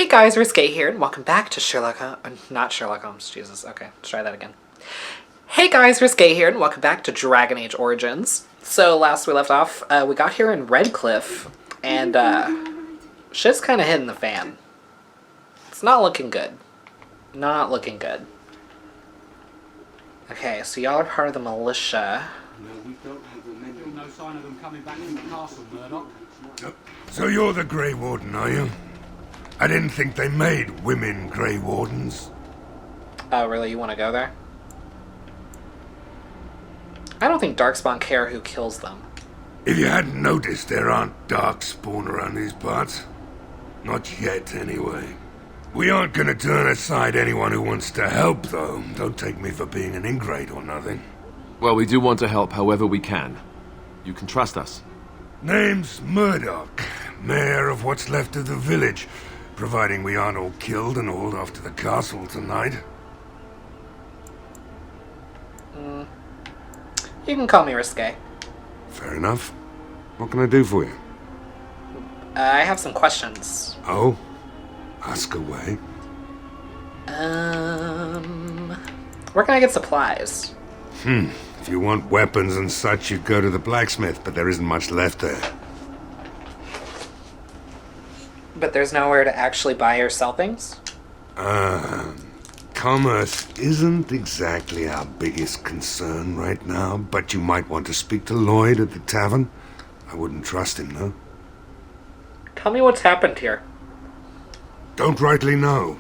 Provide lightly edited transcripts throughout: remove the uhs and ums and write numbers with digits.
guys, Risque here, and welcome back to not Sherlock Holmes, Jesus, okay, let's try that again. Hey guys, Risque here, and welcome back to Dragon Age Origins. So, last we left off, we got here in Redcliffe, and, shit's kinda hitting the fan. It's not looking good. Not looking good. Okay, so y'all are part of the militia. No, we don't have the men. Still no sign of them coming back from the castle, Murdoch. So you're the Grey Warden, are you? I didn't think they made women Grey Wardens. Oh, really? You want to go there? I don't think Darkspawn care who kills them. If you hadn't noticed, there aren't Darkspawn around these parts. Not yet, anyway. We aren't gonna turn aside anyone who wants to help, though. Don't take me for being an ingrate or nothing. Well, we do want to help however we can. You can trust us. Name's Murdoch, mayor of what's left of the village, providing we aren't all killed and hauled off to the castle tonight. You can call me Risque. Fair enough. What can I do for you? I have some questions. Oh? Ask away. Where can I get supplies? If you want weapons and such, you'd go to the blacksmith, but there isn't much left there. But there's nowhere to actually buy or sell things? Commerce isn't exactly our biggest concern right now, but you might want to speak to Lloyd at the tavern. I wouldn't trust him, though. Tell me what's happened here. Don't rightly know.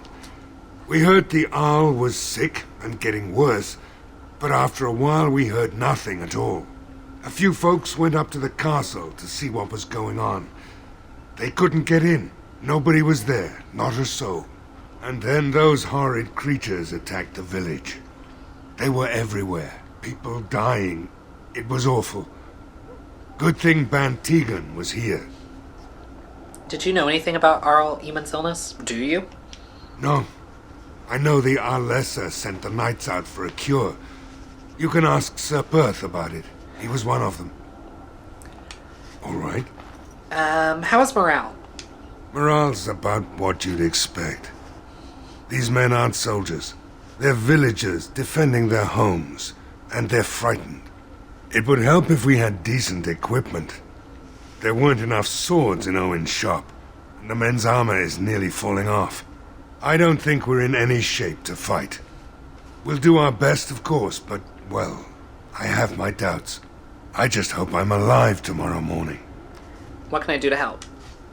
We heard the Arl was sick and getting worse, but after a while we heard nothing at all. A few folks went up to the castle to see what was going on. They couldn't get in. Nobody was there, not a soul. And then those horrid creatures attacked the village. They were everywhere, people dying. It was awful. Good thing Bantegan was here. Did you know anything about Arl Eamon's illness? Do you? No. I know the Arlessa sent the knights out for a cure. You can ask Sir Perth about it. He was one of them. All right. How is morale? Morale's about what you'd expect. These men aren't soldiers. They're villagers defending their homes, and they're frightened. It would help if we had decent equipment. There weren't enough swords in Owen's shop, and the men's armor is nearly falling off. I don't think we're in any shape to fight. We'll do our best, of course, but, well, I have my doubts. I just hope I'm alive tomorrow morning. What can I do to help?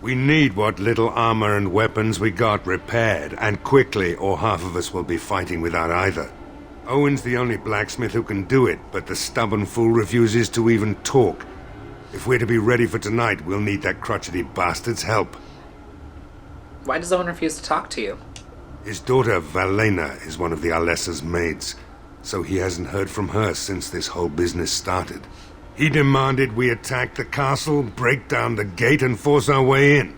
We need what little armor and weapons we got repaired, and quickly, or half of us will be fighting without either. Owen's the only blacksmith who can do it, but the stubborn fool refuses to even talk. If we're to be ready for tonight, we'll need that crotchety bastard's help. Why does Owen refuse to talk to you? His daughter, Valena, is one of the Arlessa's maids, so he hasn't heard from her since this whole business started. He demanded we attack the castle, break down the gate, and force our way in.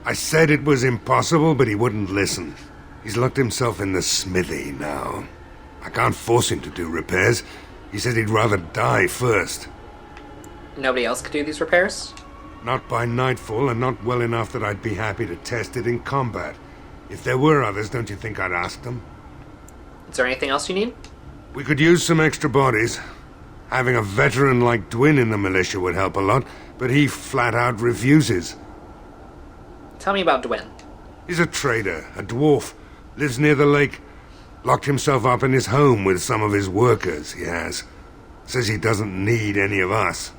I said it was impossible, but he wouldn't listen. He's locked himself in the smithy now. I can't force him to do repairs. He said he'd rather die first. Nobody else could do these repairs? Not by nightfall, and not well enough that I'd be happy to test it in combat. If there were others, don't you think I'd ask them? Is there anything else you need? We could use some extra bodies. Having a veteran like Dwin in the militia would help a lot, but he flat out refuses. Tell me about Dwin. He's a trader, a dwarf, lives near the lake. Locked himself up in his home with some of his workers, he has. Says he doesn't need any of us.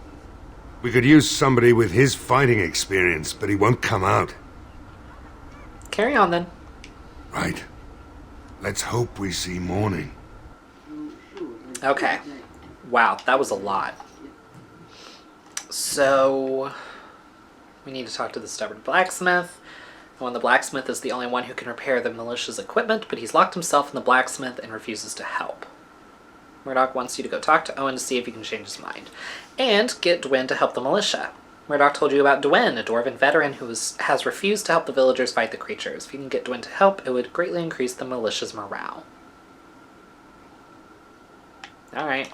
We could use somebody with his fighting experience, but he won't come out. Carry on, then. Right. Let's hope we see morning. Okay. Wow, that was a lot. So, we need to talk to the stubborn blacksmith. And the blacksmith is the only one who can repair the militia's equipment, but he's locked himself in the blacksmith and refuses to help. Murdoch wants you to go talk to Owen to see if he can change his mind. And get Dwin to help the militia. Murdoch told you about Dwin, a dwarven veteran who has refused to help the villagers fight the creatures. If you can get Dwin to help, it would greatly increase the militia's morale. Alright.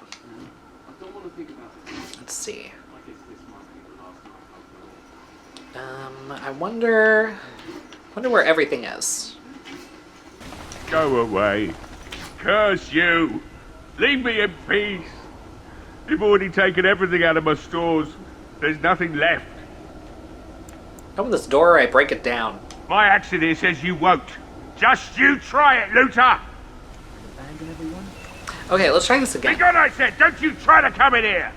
Let's see. I guess this might be the last night I'll go. I wonder... Wonder where everything is. Go away. Curse you. Leave me in peace. You've already taken everything out of my stores. There's nothing left. Open this door or I break it down. My axe in here says you won't. Just you try it, looter. Okay, let's try this Be again. gone, I said. Don't you try to come in here.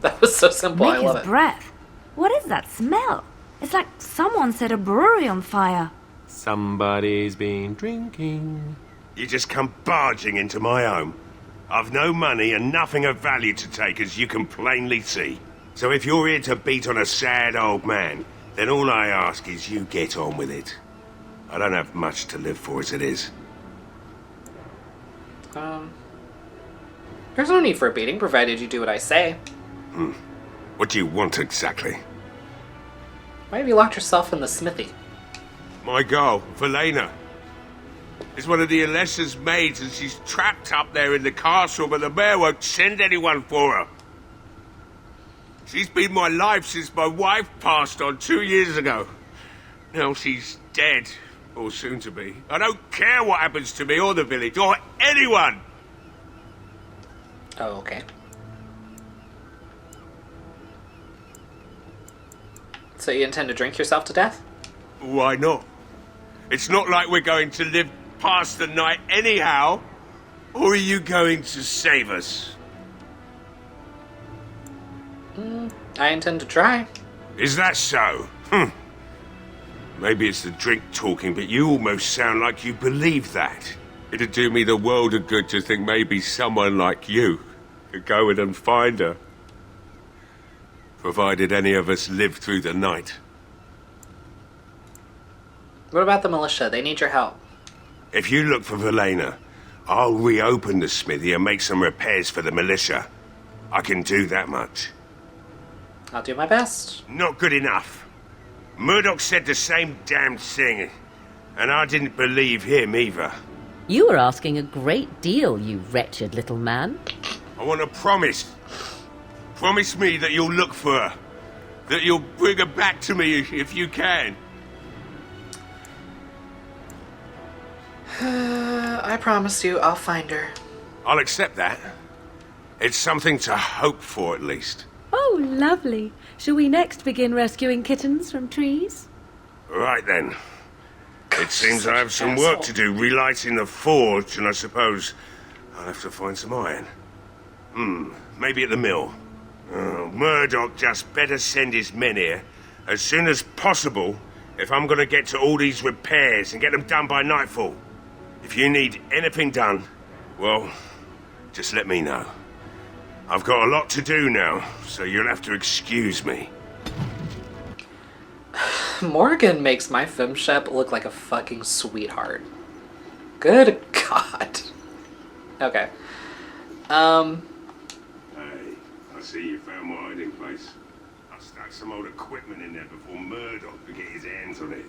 That was so simple, I Make love his it. breath. What is that smell? It's like someone set a brewery on fire. Somebody's been drinking. You just come barging into my home. I've no money and nothing of value to take, as you can plainly see. So if you're here to beat on a sad old man, then all I ask is you get on with it. I don't have much to live for as it is. There's no need for a beating, provided you do what I say. What do you want exactly? Why have you locked yourself in the smithy? My girl, Velena, is one of the Alessa's maids, and she's trapped up there in the castle, but the mayor won't send anyone for her. She's been my life since my wife passed on 2 years ago. Now she's dead, or soon to be. I don't care what happens to me or the village, or anyone! Oh, okay. So you intend to drink yourself to death? Why not? It's not like we're going to live past the night anyhow. Or are you going to save us? I intend to try. Is that so? Maybe it's the drink talking, but you almost sound like you believe that. It'd do me the world of good to think maybe someone like you could go in and find her. Provided any of us live through the night. What about the militia? They need your help. If you look for Velena, I'll reopen the smithy and make some repairs for the militia. I can do that much. I'll do my best. Not good enough. Murdoch said the same damned thing, and I didn't believe him either. You are asking a great deal, you wretched little man. I want a promise. Promise me that you'll look for her. That you'll bring her back to me if you can. I promise you, I'll find her. I'll accept that. It's something to hope for, at least. Oh, lovely. Shall we next begin rescuing kittens from trees? Right then. It seems I have some asshole. work to do, relighting the forge, and I suppose I'll have to find some iron. Maybe at the mill. Murdoch just better send his men here as soon as possible if I'm gonna get to all these repairs and get them done by nightfall. If you need anything done, well, just let me know. I've got a lot to do now, so you'll have to excuse me. Morgan makes my femshep look like a fucking sweetheart. Good God. Okay. Hey, I see you found my hiding place. I stuck some old equipment in there before Murdoch could get his hands on it.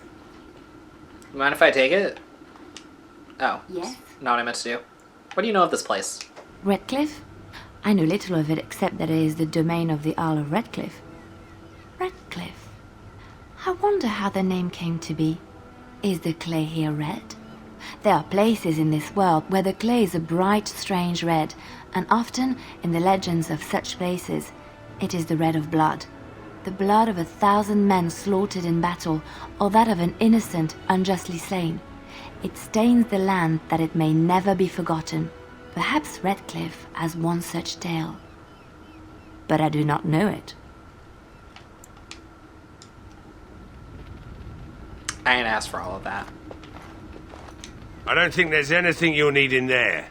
Mind if I take it? Oh. Yes? Not what I meant to do. What do you know of this place? Redcliffe? I know little of it except that it is the domain of the Earl of Redcliffe. Redcliffe? I wonder how the name came to be. Is the clay here red? There are places in this world where the clay is a bright, strange red, and often, in the legends of such places, it is the red of blood. The blood of 1,000 men slaughtered in battle, or that of an innocent unjustly slain. It stains the land that it may never be forgotten. Perhaps Redcliffe has one such tale. But I do not know it. I ain't asked for all of that. I don't think there's anything you'll need in there.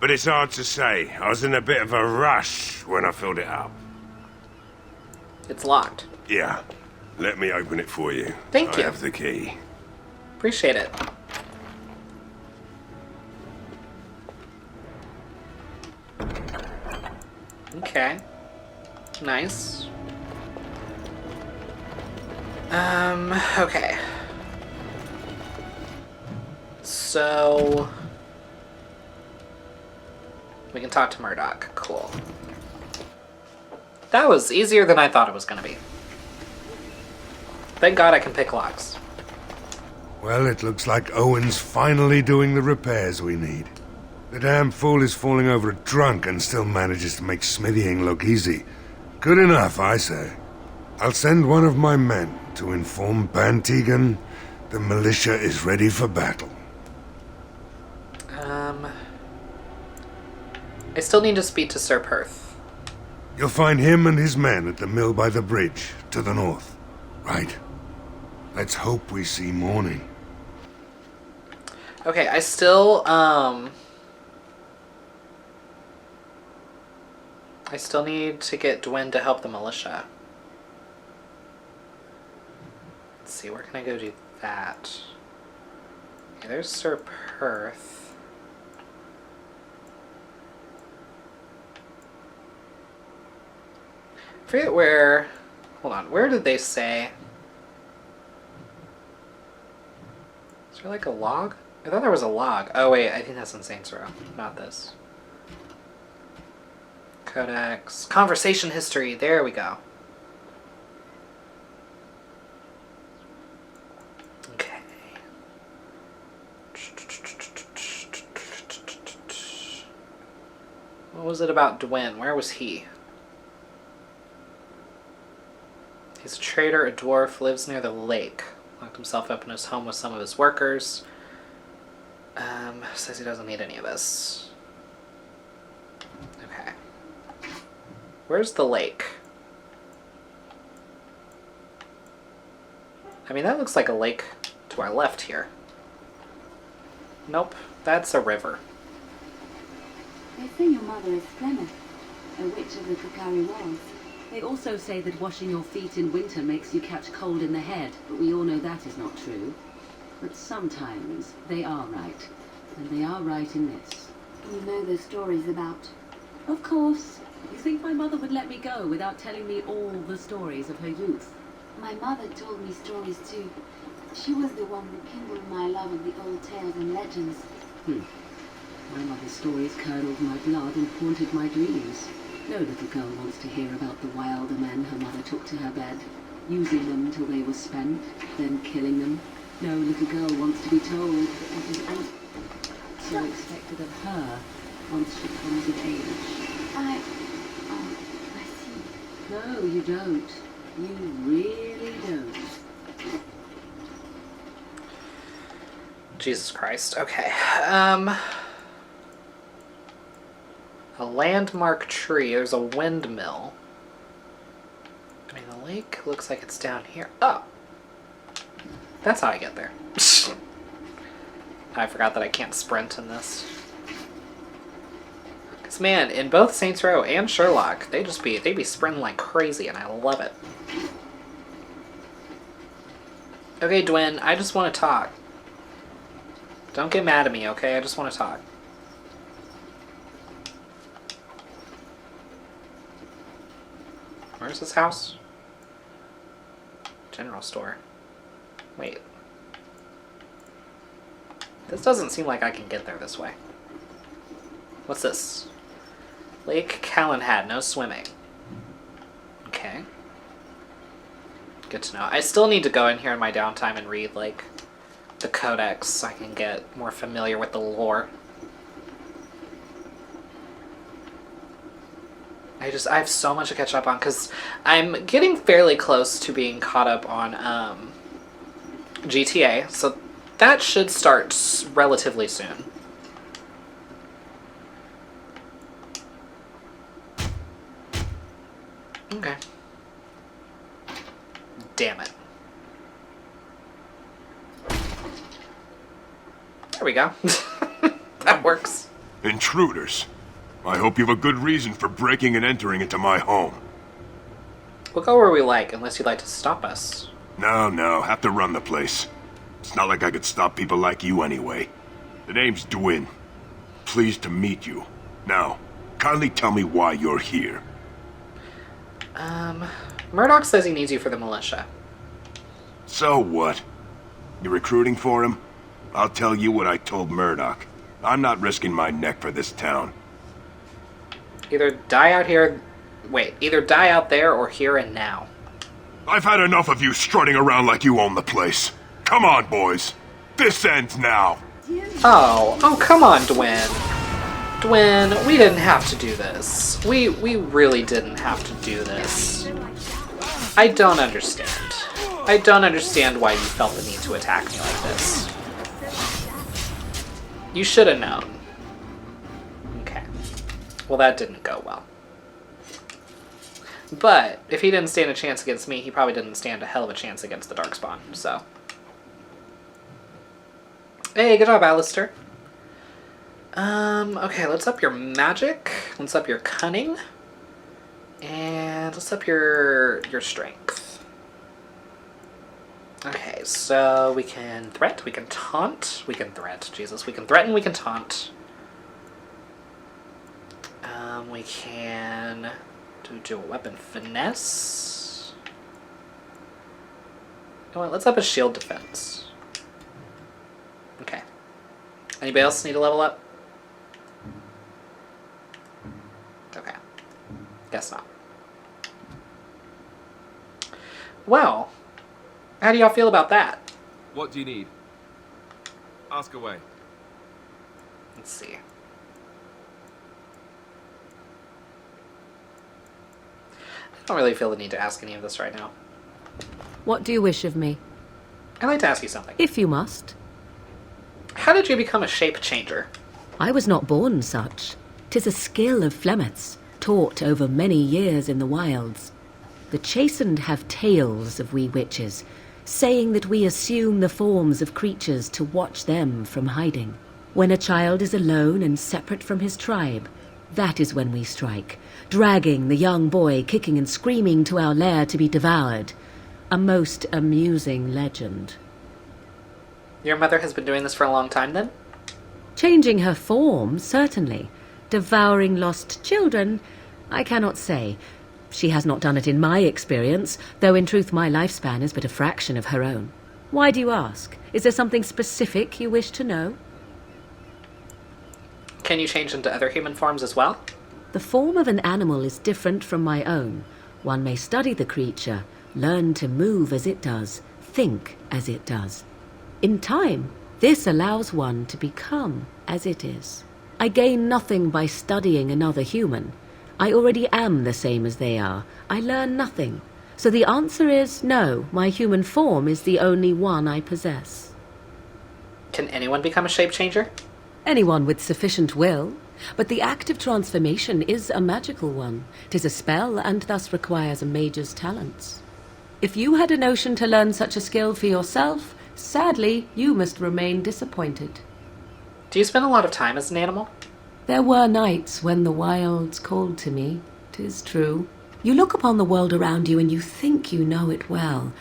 But it's hard to say. I was in a bit of a rush when I filled it up. It's locked. Yeah. Let me open it for you. Thank you. I have the key. Appreciate it. Okay. Nice. Okay. So... We can talk to Murdoch. Cool. That was easier than I thought it was going to be. Thank God I can pick locks. Well, it looks like Owen's finally doing the repairs we need. The damn fool is falling over drunk and still manages to make smithying look easy. Good enough, I say. I'll send one of my men to inform Bantegan the militia is ready for battle. I still need to speak to Sir Perth. You'll find him and his men at the mill by the bridge, to the north. Right. Let's hope we see morning. Okay, I still need to get Dwyn to help the militia. Let's see, where can I go do that? Okay, there's Sir Perth. I forget where... Hold on, where did they say? Is there like a log? I thought there was a log. Oh wait, I think that's in Saints Row, not this. Codex. Conversation history, there we go. Okay. What was it about Dwyn? Where was he? He's a trader, a dwarf, lives near the lake. Locked himself up in his home with some of his workers. Says he doesn't need any of this. Okay. Where's the lake? I mean, that looks like a lake to our left here. Nope, that's a river. They say your mother is Plymouth, a witch of the Kukari Wells. They also say that washing your feet in winter makes you catch cold in the head, but we all know that is not true. But sometimes they are right, and they are right in this. You know the stories about... Of course. You think my mother would let me go without telling me all the stories of her youth? My mother told me stories too. She was the one who kindled my love of the old tales and legends. My mother's stories curdled my blood and haunted my dreams. No little girl wants to hear about the wilder men her mother took to her bed, using them till they were spent, then killing them. No little girl wants to be told that what is also expected of her once she comes of age. I see. No, you don't. You really don't. Jesus Christ. Okay. A landmark tree. There's a windmill. I mean, the lake looks like it's down here. Oh! That's how I get there. I forgot that I can't sprint in this. Because, man, in both Saints Row and Sherlock, they be sprinting like crazy, and I love it. Okay, Dwyn, I just want to talk. Don't get mad at me, okay? I just want to talk. Where's this house? General store. Wait. This doesn't seem like I can get there this way. What's this? Lake Cousland, no swimming. Okay. Good to know. I still need to go in here in my downtime and read, like, the Codex so I can get more familiar with the lore. I have so much to catch up on, because I'm getting fairly close to being caught up on GTA, so that should start relatively soon. Okay. Damn it. There we go. That works. Intruders. I hope you have a good reason for breaking and entering into my home. We'll go where we like, unless you'd like to stop us. No, have to run the place. It's not like I could stop people like you anyway. The name's Dwyn. Pleased to meet you. Now, kindly tell me why you're here. Murdoch says he needs you for the militia. So what? You recruiting for him? I'll tell you what I told Murdoch. I'm not risking my neck for this town. Either die out here... Wait, either die out there or here and now. I've had enough of you strutting around like you own the place. Come on, boys. This ends now. Oh, come on, Dwyn. Dwyn, we didn't have to do this. We really didn't have to do this. I don't understand. I don't understand why you felt the need to attack me like this. You should have known. Okay. Well, that didn't go well. But, if he didn't stand a chance against me, he probably didn't stand a hell of a chance against the Darkspawn, so... Hey, good job, Alistair. Okay, let's up your magic. Let's up your cunning. And let's up your strength. Okay, so we can threat, we can taunt, we can threat, Jesus. We can threaten, we can taunt. We can do a weapon finesse. You know what, let's up a shield defense. Okay. Anybody else need to level up? Okay. Guess not. Well, how do y'all feel about that? What do you need? Ask away. Let's see. I don't really feel the need to ask any of this right now. What do you wish of me? I'd like to ask you something. If you must. How did you become a shape changer? I was not born such. 'Tis a skill of Flemeth's, taught over many years in the wilds. The chastened have tales of we witches, saying that we assume the forms of creatures to watch them from hiding. When a child is alone and separate from his tribe, that is when we strike, dragging the young boy kicking and screaming to our lair to be devoured. A most amusing legend. Your mother has been doing this for a long time, then? Changing her form, certainly. Devouring lost children, I cannot say. She has not done it in my experience, though in truth my lifespan is but a fraction of her own. Why do you ask? Is there something specific you wish to know? Can you change into other human forms as well? The form of an animal is different from my own. One may study the creature, learn to move as it does, think as it does. In time, this allows one to become as it is. I gain nothing by studying another human. I already am the same as they are. I learn nothing. So the answer is no, my human form is the only one I possess. Can anyone become a shape changer? Anyone with sufficient will. But the act of transformation is a magical one. 'Tis a spell and thus requires a mage's talents. If you had a notion to learn such a skill for yourself, sadly, you must remain disappointed. Do you spend a lot of time as an animal? There were nights when the wilds called to me, 'tis true. You look upon the world around you and you think you know it well.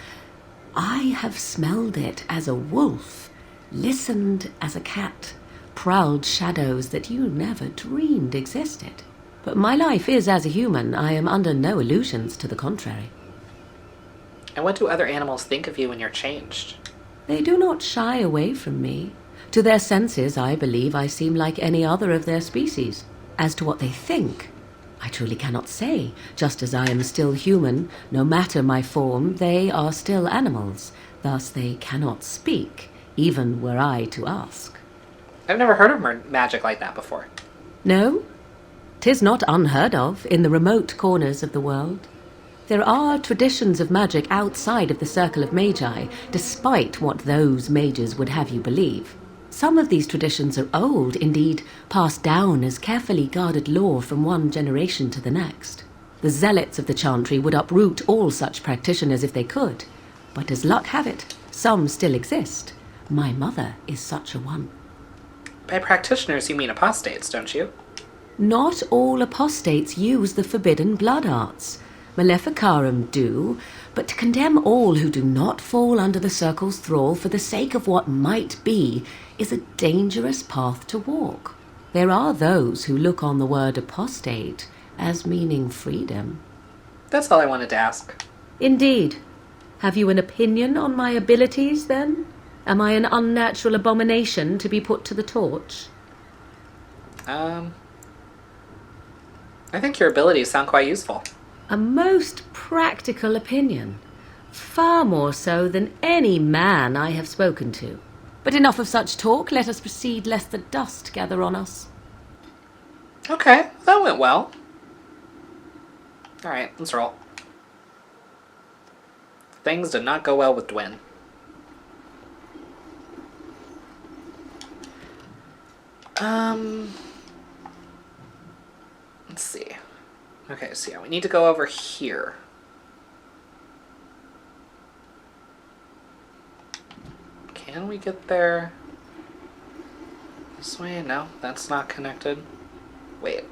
I have smelled it as a wolf, listened as a cat, prowled shadows that you never dreamed existed. But my life is as a human. I am under no illusions to the contrary. And what do other animals think of you when you're changed? They do not shy away from me. To their senses, I believe I seem like any other of their species. As to what they think, I truly cannot say. Just as I am still human, no matter my form, they are still animals. Thus they cannot speak, even were I to ask. I've never heard of magic like that before. No? 'Tis not unheard of in the remote corners of the world. There are traditions of magic outside of the circle of magi, despite what those mages would have you believe. Some of these traditions are old, indeed, passed down as carefully guarded lore from one generation to the next. The zealots of the chantry would uproot all such practitioners if they could, but as luck have it, some still exist. My mother is such a one. By practitioners, you mean apostates, don't you? Not all apostates use the forbidden blood arts. Maleficarum do, but to condemn all who do not fall under the circle's thrall for the sake of what might be is a dangerous path to walk. There are those who look on the word apostate as meaning freedom. That's all I wanted to ask. Indeed. Have you an opinion on my abilities, then? Am I an unnatural abomination to be put to the torch? I think your abilities sound quite useful. A most practical opinion. Far more so than any man I have spoken to. But enough of such talk. Let us proceed, lest the dust gather on us. Okay, that went well. Alright, let's roll. Things did not go well with Dwyn. Let's see. Okay, so yeah, we need to go over here. Can we get there this way? No, that's not connected. Wait.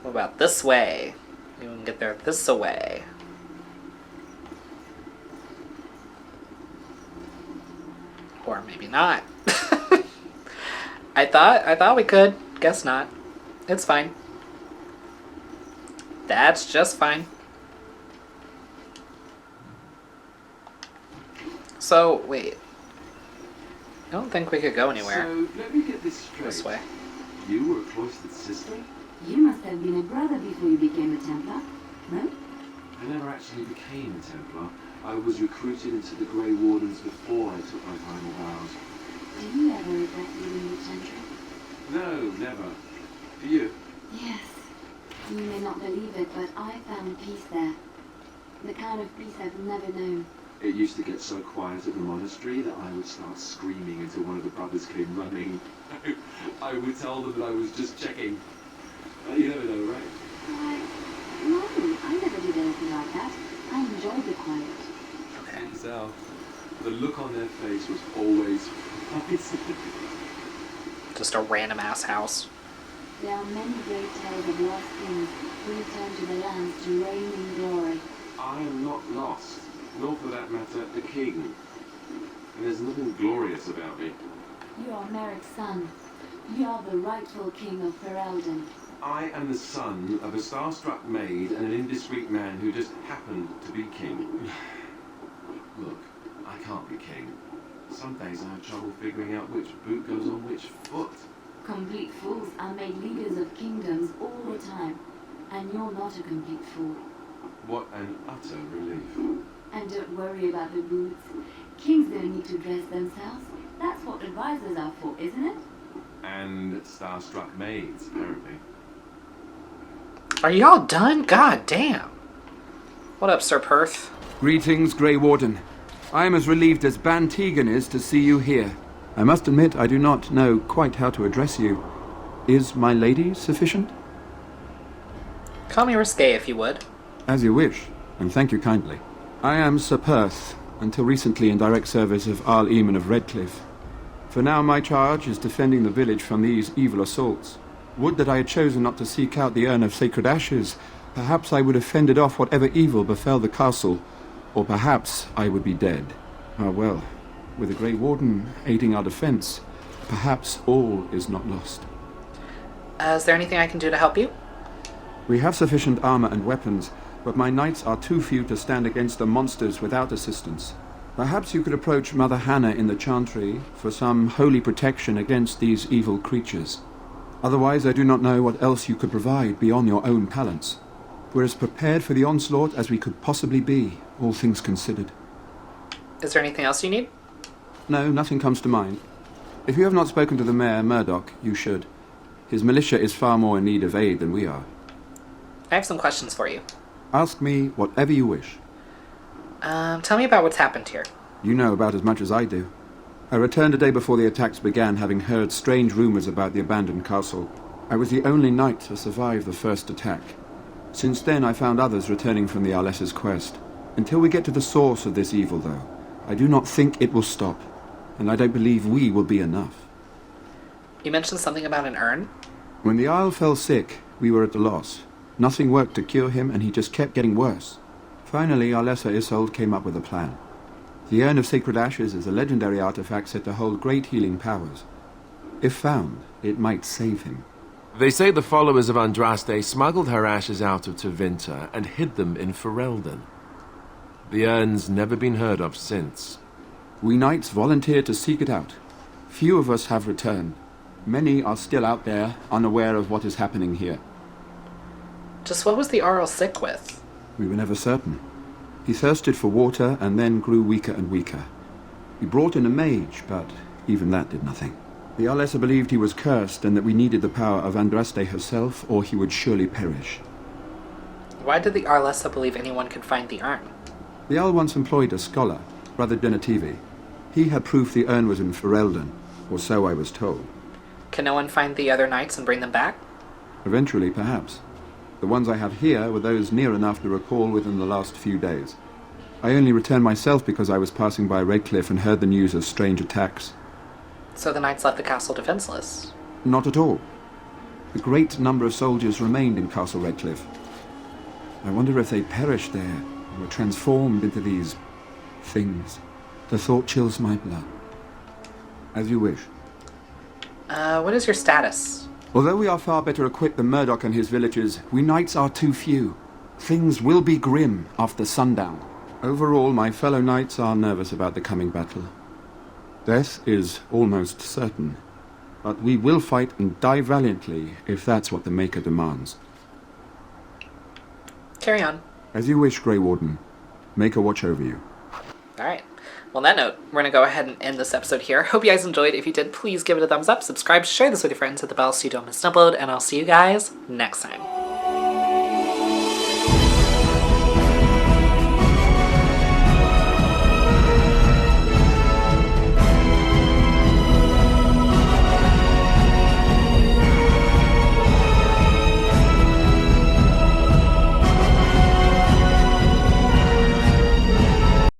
What about this way? We can get there this way. Or maybe not. I thought we could. Guess not. It's fine. That's just fine. So, wait. I don't think we could go anywhere. So, let me get this straight. This way. You were a cloistered sister? You must have been a brother before you became a Templar, no? I never actually became a Templar. I was recruited into the Grey Wardens before I took my final vows. Did you ever regret leaving the Gentry? No, never. Do you? Yes. You may not believe it, but I found peace there. The kind of peace I've never known. It used to get so quiet at the monastery that I would start screaming until one of the brothers came running. I would tell them that I was just checking. You never know, right? Why, no, I never did anything like that. I enjoyed the quiet. Okay. So, the look on their face was always Just a random ass house. There are many great tales of lost kings who return to the lands to reign in glory. I am not lost, nor for that matter, a king. And there's nothing glorious about me. You are Merrick's son. You are the rightful king of Ferelden. I am the son of a starstruck maid and an indiscreet man who just happened to be king. Look, I can't be king. Some days I have trouble figuring out which boot goes on which foot. Complete fools are made leaders of kingdoms all the time. And you're not a complete fool. What an utter relief. And don't worry about the boots. Kings don't need to dress themselves. That's what advisors are for, isn't it? And starstruck maids, apparently. Are y'all done? God damn. What up, Sir Perth? Greetings, Grey Warden. I am as relieved as Ban Tegan is to see you here. I must admit I do not know quite how to address you. Is my lady sufficient? Call me Risque if you would. As you wish, and thank you kindly. I am Sir Perth, until recently in direct service of Arl Eamon of Redcliffe. For now my charge is defending the village from these evil assaults. Would that I had chosen not to seek out the urn of sacred ashes. Perhaps I would have fended off whatever evil befell the castle, or perhaps I would be dead. Ah well, with the Grey Warden aiding our defence, perhaps all is not lost. Is there anything I can do to help you? We have sufficient armour and weapons, but my knights are too few to stand against the monsters without assistance. Perhaps you could approach Mother Hannah in the Chantry for some holy protection against these evil creatures. Otherwise, I do not know what else you could provide beyond your own talents. We're as prepared for the onslaught as we could possibly be, all things considered. Is there anything else you need? No, nothing comes to mind. If you have not spoken to the Mayor, Murdoch, you should. His militia is far more in need of aid than we are. I have some questions for you. Ask me whatever you wish. Tell me about what's happened here. You know about as much as I do. I returned a day before the attacks began, having heard strange rumours about the abandoned castle. I was the only knight to survive the first attack. Since then, I found others returning from the Arlessa's quest. Until we get to the source of this evil, though, I do not think it will stop, and I don't believe we will be enough. You mentioned something about an urn? When the Isle fell sick, we were at a loss. Nothing worked to cure him, and he just kept getting worse. Finally, Arlessa Isolde came up with a plan. The Urn of Sacred Ashes is a legendary artifact said to hold great healing powers. If found, it might save him. They say the followers of Andraste smuggled her ashes out of Tevinter and hid them in Ferelden. The urn's never been heard of since. We knights volunteered to seek it out. Few of us have returned. Many are still out there, unaware of what is happening here. Just what was the Arl sick with? We were never certain. He thirsted for water and then grew weaker and weaker. We brought in a mage, but even that did nothing. The Arlessa believed he was cursed and that we needed the power of Andraste herself, or he would surely perish. Why did the Arlessa believe anyone could find the urn? The Arl once employed a scholar, Brother Donativi. He had proof the urn was in Ferelden, or so I was told. Can no one find the other knights and bring them back? Eventually, perhaps. The ones I have here were those near enough to recall within the last few days. I only returned myself because I was passing by Redcliffe and heard the news of strange attacks. So the knights left the castle defenseless? Not at all. A great number of soldiers remained in Castle Redcliffe. I wonder if they perished there, or were transformed into these things. The thought chills my blood. As you wish. What is your status? Although we are far better equipped than Murdoch and his villagers, we knights are too few. Things will be grim after sundown. Overall, my fellow knights are nervous about the coming battle. Death is almost certain, but we will fight and die valiantly if that's what the Maker demands. Carry on. As you wish, Grey Warden. Maker watch over you. Alright. Well, on that note, we're going to go ahead and end this episode here. Hope you guys enjoyed. If you did, please give it a thumbs up, subscribe, share this with your friends, hit the bell so you don't miss an upload, and I'll see you guys next time.